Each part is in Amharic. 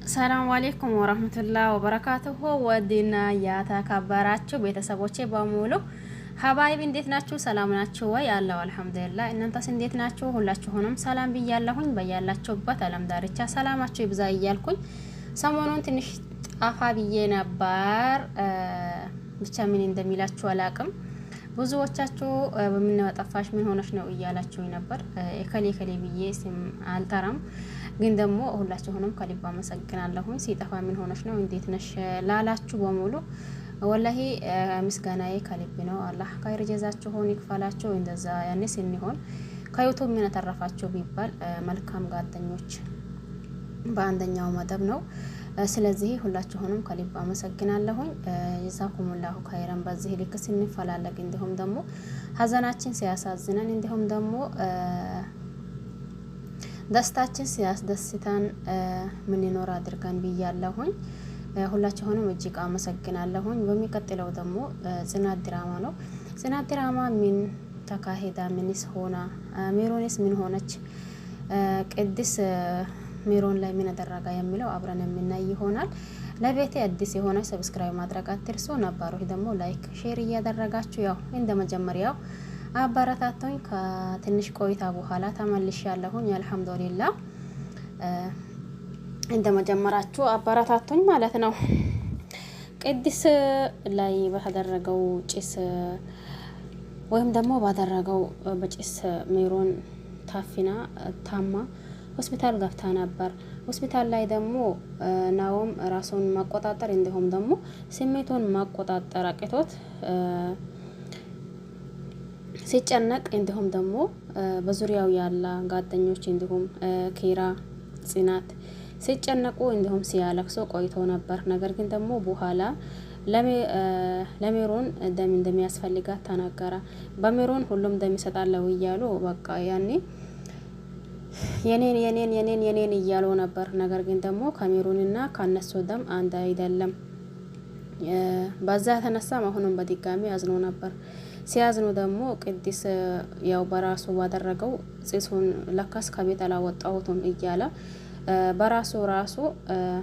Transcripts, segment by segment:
ሰላም አለይኩም ወራህመቱላሂ ወበረካቱሁ። ወዲና ያተከበራችሁ ቤተሰቦቼ በሙሉ ሀባይብ እንዴት ናችሁ? ሰላም ናችሁ ወይ? አለው አልሐምዱሊላህ። እናንተስ እንዴት ናችሁ? ሁላችሁንም ሰላም ብያለሁኝ። በያላችሁበት ዓለም ዳርቻ ሰላማችሁ ይብዛ እያልኩኝ ሰሞኑን ትንሽ ጣፋ ብዬ ነበር። ብቻ ምን እንደሚላችሁ አላቅም። ብዙዎቻችሁ በምን ጠፋሽ ምን ሆነሽ ነው እያላችሁ ነበር። ከሌ ብዬ ስም አልጠራም፣ ግን ደግሞ ሁላችሁንም ከልብ አመሰግናለሁኝ። ሲጠፋ ምን ሆነሽ ነው እንዴት ነሽ ላላችሁ በሙሉ ወላሂ ምስጋናዬ ከልብ ነው። አላህ ካይር ጀዛችሁን ይክፈላችሁ። እንደዛ ያኔ ስንሆን ከዩቱብ ምን ተረፋችሁ ቢባል መልካም ጓደኞች በአንደኛው መደብ ነው። ስለዚህ ሁላችሁንም ከልብ አመሰግናለሁኝ። ጀዛኩሙላሁ ካይረን። በዚህ ልክ ስንፈላለግ እንዲሁም ደግሞ ሀዘናችን ሲያሳዝነን እንዲሁም ደግሞ ደስታችን ሲያስደስተን ምን ይኖር አድርገን ብያለሁኝ። ሁላችሁንም እጅግ አመሰግናለሁኝ። በሚቀጥለው ደግሞ ጽናት ድራማ ነው። ጽናት ድራማ ምን ተካሄዳ? ምንስ ሆና? ሜሮንስ ምን ሆነች? ቅድስ ሜሮን ላይ ምን አደረጋ የሚለው አብረን የምናይ ይሆናል። ለቤቴ አዲስ የሆነ ሰብስክራይብ ማድረግ አትርሱ። ነባሮች ደግሞ ላይክ ሼር እያደረጋችሁ ያው እንደ መጀመሪያው አበረታቶኝ ከትንሽ ቆይታ በኋላ ተመልሻለሁኝ። አልሐምዱሊላህ እንደ መጀመራችሁ አበረታቶኝ ማለት ነው። ቅድስ ላይ በተደረገው ጭስ ወይም ደግሞ ባደረገው በጭስ ሜሮን ታፊና ታማ ሆስፒታል ገብታ ነበር። ሆስፒታል ላይ ደግሞ ናኦም ራሱን ማቆጣጠር እንዲሁም ደግሞ ስሜቱን ማቆጣጠር አቅቶት ሲጨነቅ እንዲሁም ደግሞ በዙሪያው ያለ ጓደኞች እንዲሁም ኪራ፣ ጽናት ሲጨነቁ እንዲሁም ሲያለቅሱ ቆይቶ ነበር። ነገር ግን ደግሞ በኋላ ለሜሮን ደም እንደሚያስፈልጋት ተናገረ። በሜሮን ሁሉም ደም ይሰጣለው እያሉ በቃ ያኔ የኔን እያሉ ነበር። ነገር ግን ደግሞ ከሜሮንና ከነሱ ደም አንድ አይደለም። በዛ የተነሳም አሁንም በድጋሚ አዝኖ ነበር። ሲያዝኑ ደግሞ ቅድስ ያው በራሱ ባደረገው ጽሱን ለካስ ከቤት አላወጣሁትም እያለ በራሱ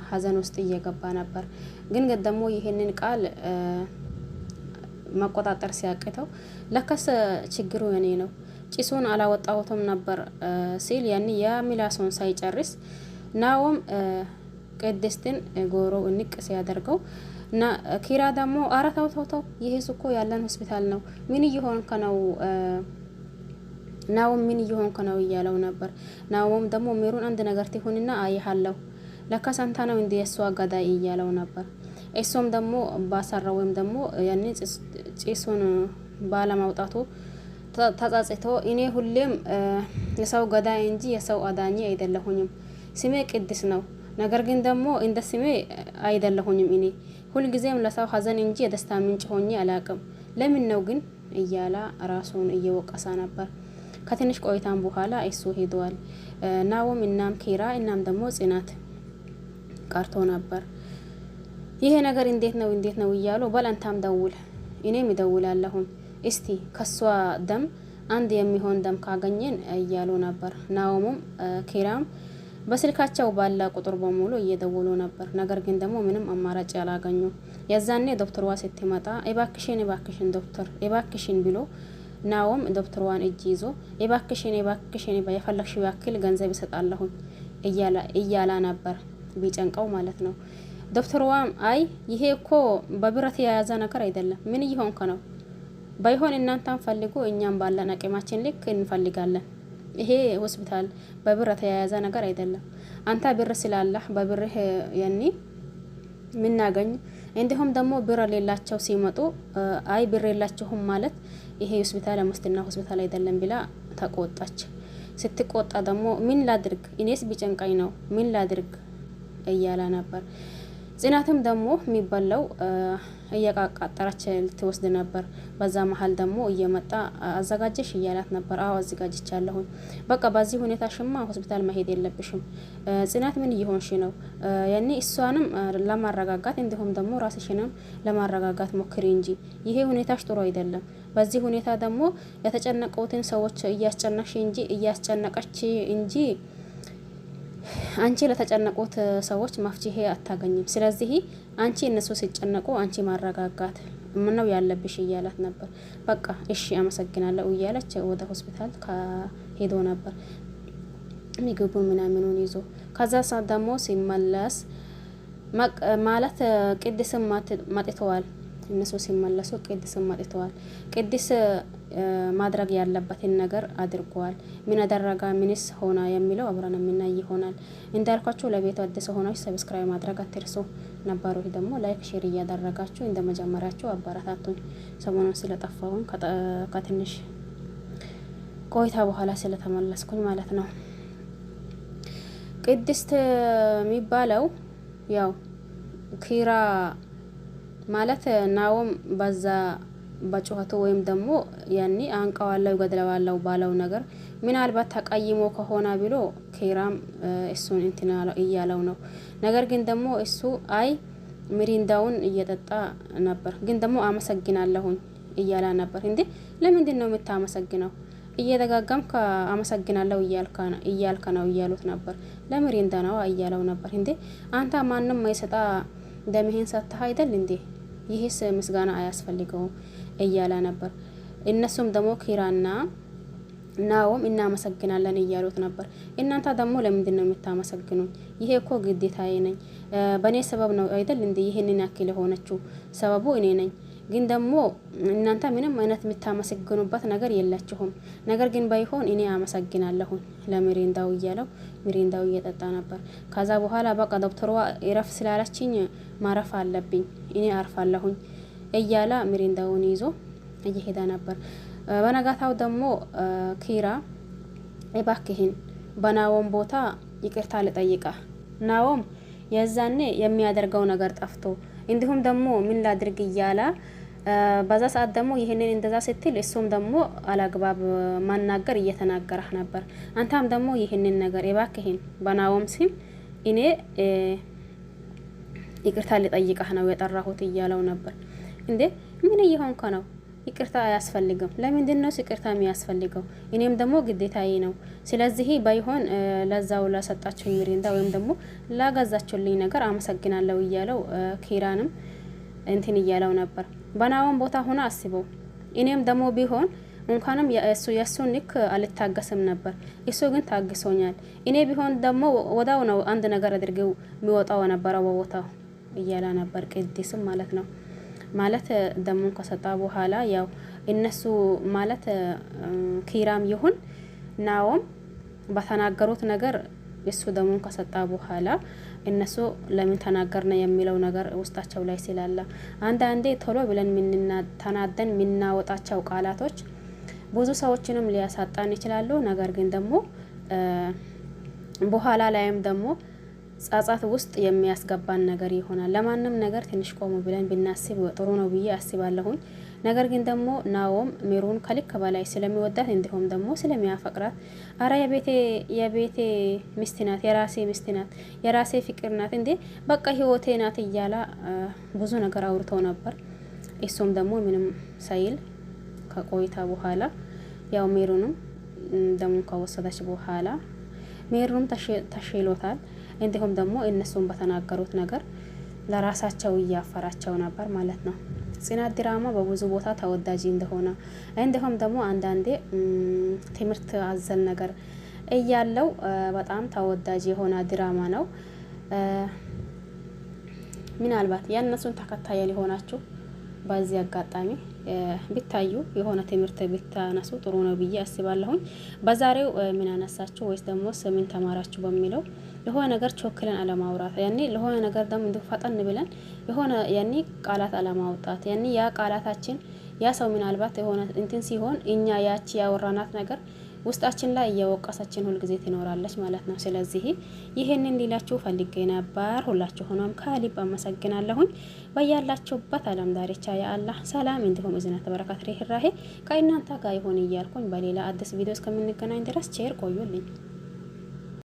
ሀዘን ውስጥ እየገባ ነበር። ግን ደግሞ ይሄንን ቃል መቆጣጠር ሲያቅተው ለካስ ችግሩ የኔ ነው ጭሱን አላወጣሁትም ነበር ሲል ያን የሚላሰውን ሳይጨርስ ናኦም ቅድስትን ጎሮ እንቅ ሲያደርገው እና ኪራ ደግሞ አረታው ይሄ እኮ ያለን ሆስፒታል ነው፣ ምን እየሆንከ ነው ናኦም ምን እየሆንከ ነው እያለው ነበር። ናኦም ደግሞ ሜሮን አንድ ነገር ትሆንና አይሃለሁ ለካስ አንተ ነው እንደ የሷ ገዳይ እያለው ነበር። እሱም ደግሞ ባሰራው ወይም ደግሞ ያን ጭሱን ባለማውጣቱ ተጻጽቶ እኔ ሁሌም የሰው ገዳይ እንጂ የሰው አዳኝ አይደለሁኝም፣ ስሜ ቅድስ ነው፣ ነገር ግን ደግሞ እንደ ስሜ አይደለሁኝም፣ እኔ ሁልጊዜም ለሰው ሀዘን እንጂ የደስታ ምንጭ ሆኜ አላቅም፣ ለምን ነው ግን እያላ ራሱን እየወቀሰ ነበር። ከትንሽ ቆይታም በኋላ እሱ ሄዷል። ናኦም እናም ኪራ እናም ደግሞ ጽናት ቀርቶ ነበር። ይሄ ነገር እንዴት ነው እያሉ በላንታም ደውል እኔም ይደውላለሁኝ እስቲ ከሷ ደም አንድ የሚሆን ደም ካገኘን እያሉ ነበር። ናኦምም ኪራም በስልካቸው ባለ ቁጥር በሙሉ እየደወሉ ነበር። ነገር ግን ደግሞ ምንም አማራጭ ያላገኙ። የዛኔ ዶክተርዋ ስትመጣ እባክሽን ዶክተር እባክሽን ብሎ ናኦም ዶክተርዋን እጅ ይዞ እባክሽን የፈለግሽው ያክል ገንዘብ ይሰጣለሁ እያላ ነበር፣ ቢጨንቀው ማለት ነው። ዶክተርዋም አይ ይሄ እኮ በብረት የያዘ ነገር አይደለም፣ ምን እየሆንከ ነው? ባይሆን እናንተን ፈልጉ፣ እኛም ባለን አቅማችን ልክ እንፈልጋለን። ይሄ ሆስፒታል በብር የተያያዘ ነገር አይደለም። አንተ ብር ስላለህ በብርህ ያኒ ምናገኝ እንዲሁም ደግሞ ብር ሌላቸው ሲመጡ አይ ብር የላችሁም ማለት ይሄ ሆስፒታል ሙስሊምና ሆስፒታል አይደለም ብላ ተቆጣች። ስትቆጣ ደግሞ ምን ላድርግ እኔስ ቢጨንቃኝ ነው ምን ላድርግ እያለ ነበር። ጽናትም ደግሞ የሚባለው እየቃቃጠረች ልትወስድ ነበር። በዛ መሀል ደግሞ እየመጣ አዘጋጀሽ እያላት ነበር። አዎ አዘጋጅቻለሁ። በቃ በዚህ ሁኔታ ሽማ ሆስፒታል መሄድ የለብሽም ጽናት፣ ምን እየሆንሽ ነው? ያኔ እሷንም ለማረጋጋት እንዲሁም ደግሞ ራስሽንም ለማረጋጋት ሞክሪ እንጂ ይሄ ሁኔታሽ ጥሩ አይደለም። በዚህ ሁኔታ ደግሞ የተጨነቁትን ሰዎች እያስጨነቅሽ እንጂ አንቺ ለተጨነቁት ሰዎች መፍትሄ አታገኝም። ስለዚህ አንቺ እነሱ ሲጨነቁ አንቺ ማረጋጋት ምነው ያለብሽ እያላት ነበር። በቃ እሺ አመሰግናለሁ እያለች ወደ ሆስፒታል ሄዶ ነበር ምግቡን ምናምኑን ይዞ። ከዛ ሰዓት ደግሞ ሲመለስ ማለት ቅድስም መጥተዋል። እነሱ ሲመለሱ ቅድስም መጥተዋል። ቅድስ ማድረግ ያለበትን ነገር አድርጓል። ምን አደረጋ ምንስ ሆና የሚለው አብረን የምናይ ይሆናል። እንዳልኳችሁ ለቤቱ አዲስ ሆናችሁ ሰብስክራይብ ማድረግ አትርሱ። ነባሮች ደግሞ ላይክ ሼር እያደረጋችሁ እንደመጀመሪያችሁ አበረታቱኝ። ሰሞኑን ስለጠፋሁኝ ከትንሽ ቆይታ በኋላ ስለተመለስኩኝ ማለት ነው። ቅድስት የሚባለው ያው ኪራ ማለት ናኦም በዛ በጩኸቱ ወይም ደግሞ ያኔ አንቀዋለው ገድለዋለው ባለው ነገር ምናልባት ተቀይሞ ከሆነ ብሎ ኪራም እሱን እንትና እያለው ነው። ነገር ግን ደግሞ እሱ አይ ሚሪንዳውን እየጠጣ ነበር። ግን ደግሞ አመሰግናለሁኝ እያላ ነበር። እንዴ ለምንድን ነው የምታመሰግነው? እየደጋገምከ አመሰግናለሁ እያልከ ነው እያሉት ነበር። ለሚሪንዳ ነው እያለው ነበር። እንዴ አንተ ማንም ማይሰጣ ደምህን ሰጥተህ አይደል እንዴ? ይህስ ምስጋና አያስፈልገውም እያለ ነበር። እነሱም ደግሞ ኪራና ናኦም እናመሰግናለን እያሉት ነበር። እናንተ ደግሞ ለምንድን ነው የምታመሰግኑኝ? ይሄ እኮ ግዴታዬ ነኝ። በእኔ ሰበብ ነው አይደል እንዴ ይሄንን ያክል የሆነችው? ሰበቡ እኔ ነኝ። ግን ደግሞ እናንተ ምንም አይነት የምታመሰግኑበት ነገር የላችሁም። ነገር ግን ባይሆን እኔ አመሰግናለሁኝ ለሚሪንዳው እያለው ሚሪንዳው እየጠጣ ነበር። ከዛ በኋላ በቃ ዶክተሯ እረፍ ስላለችኝ ማረፍ አለብኝ እኔ አርፋለሁኝ እያለ ሚሪንዳውን ይዞ እየሄደ ነበር። በነጋታው ደግሞ ኪራ እባክህን በናኦም ቦታ ይቅርታ ልጠይቃ። ናኦም የዛኔ የሚያደርገው ነገር ጠፍቶ እንዲሁም ደግሞ ምን ላድርግ እያለ በዛ ሰዓት ደግሞ ይሄንን እንደዛ ስትል እሱም ደግሞ አላግባብ ማናገር እየተናገረህ ነበር። አንተም ደግሞ ይሄንን ነገር እባክህን በናኦም ስም እኔ ይቅርታ ልጠይቃህ ነው የጠራሁት እያለው ነበር። እንዴ ምን እየሆንከ ነው? ይቅርታ አያስፈልግም። ለምንድን ነው ይቅርታ የሚያስፈልገው? እኔም ደግሞ ግዴታዬ ነው። ስለዚህ ባይሆን ለዛው ለሰጣችሁኝ ሚሪንዳ ወይም ደግሞ ላገዛችሁልኝ ነገር አመሰግናለሁ እያለው ኪራንም እንትን እያለው ነበር። በናኦም ቦታ ሆነ አስበው። እኔም ደግሞ ቢሆን እንኳንም የእሱን ልክ አልታገስም ነበር። እሱ ግን ታግሶኛል። እኔ ቢሆን ደግሞ ወዳው ነው አንድ ነገር አድርገው የሚወጣው ነበረው በቦታው እያለ ነበር። ቅድስም ማለት ነው ማለት ደሙን ከሰጣ በኋላ ያው እነሱ ማለት ኪራም ይሁን ናኦም በተናገሩት ነገር እሱ ደሙን ከሰጣ በኋላ እነሱ ለምን ተናገርነ የሚለው ነገር ውስጣቸው ላይ ስላለ አንዳንዴ ቶሎ ብለን ተናደን የምናወጣቸው ቃላቶች ብዙ ሰዎችንም ሊያሳጣን ይችላሉ። ነገር ግን ደግሞ በኋላ ላይም ደግሞ ጻጻት ውስጥ የሚያስገባን ነገር ይሆናል። ለማንም ነገር ትንሽ ቆም ብለን ብናስብ ጥሩ ነው ብዬ አስባለሁኝ። ነገር ግን ደግሞ ናኦም ሚሩን ከልክ በላይ ስለሚወዳት እንዲሁም ደግሞ ስለሚያፈቅራት አረ የቤቴ ሚስት ናት፣ የራሴ ሚስት ናት፣ የራሴ ፍቅር ናት፣ እንዴ በቃ ህይወቴ ናት እያላ ብዙ ነገር አውርቶ ነበር። እሱም ደግሞ ምንም ሳይል ከቆይታ በኋላ ያው ሚሩንም ደሙን ከወሰደች በኋላ ሚሩንም ተሽሎታል። እንዲሁም ደግሞ እነሱን በተናገሩት ነገር ለራሳቸው እያፈራቸው ነበር ማለት ነው። ጽናት ድራማ በብዙ ቦታ ተወዳጅ እንደሆነ እንዲሁም ደግሞ አንዳንዴ ትምህርት አዘል ነገር እያለው በጣም ተወዳጅ የሆነ ድራማ ነው። ምናልባት የእነሱን ተከታይ ሊሆናችሁ በዚህ አጋጣሚ ቢታዩ የሆነ ትምህርት ቢታነሱ ጥሩ ነው ብዬ አስባለሁኝ። በዛሬው ምን አነሳችሁ ወይስ ደግሞ ምን ተማራችሁ በሚለው ለሆነ ነገር ቾክለን አለማውራት ያኔ ለሆነ ነገር ደግሞ እንደ ፈጠን ብለን የሆነ ያኔ ቃላት አለማውጣት ያኔ ያ ቃላታችን ያ ሰው ምናልባት የሆነ እንትን ሲሆን እኛ ያቺ ያወራናት ነገር ውስጣችን ላይ እየወቀሰችን ሁሉ ጊዜ ትኖራለች ማለት ነው። ስለዚህ ይሄንን ሊላችሁ ፈልጌ ነበር። ሁላችሁንም ከልብ አመሰግናለሁኝ። በያላችሁበት ዓለም ዳርቻ የአላህ ሰላም እንዲሁም እዝነት በረከት ርህራሄ ከእናንተ ጋር ይሁን እያልኩኝ በሌላ አዲስ ቪዲዮ እስከምንገናኝ ድረስ ቸር ቆዩልኝ።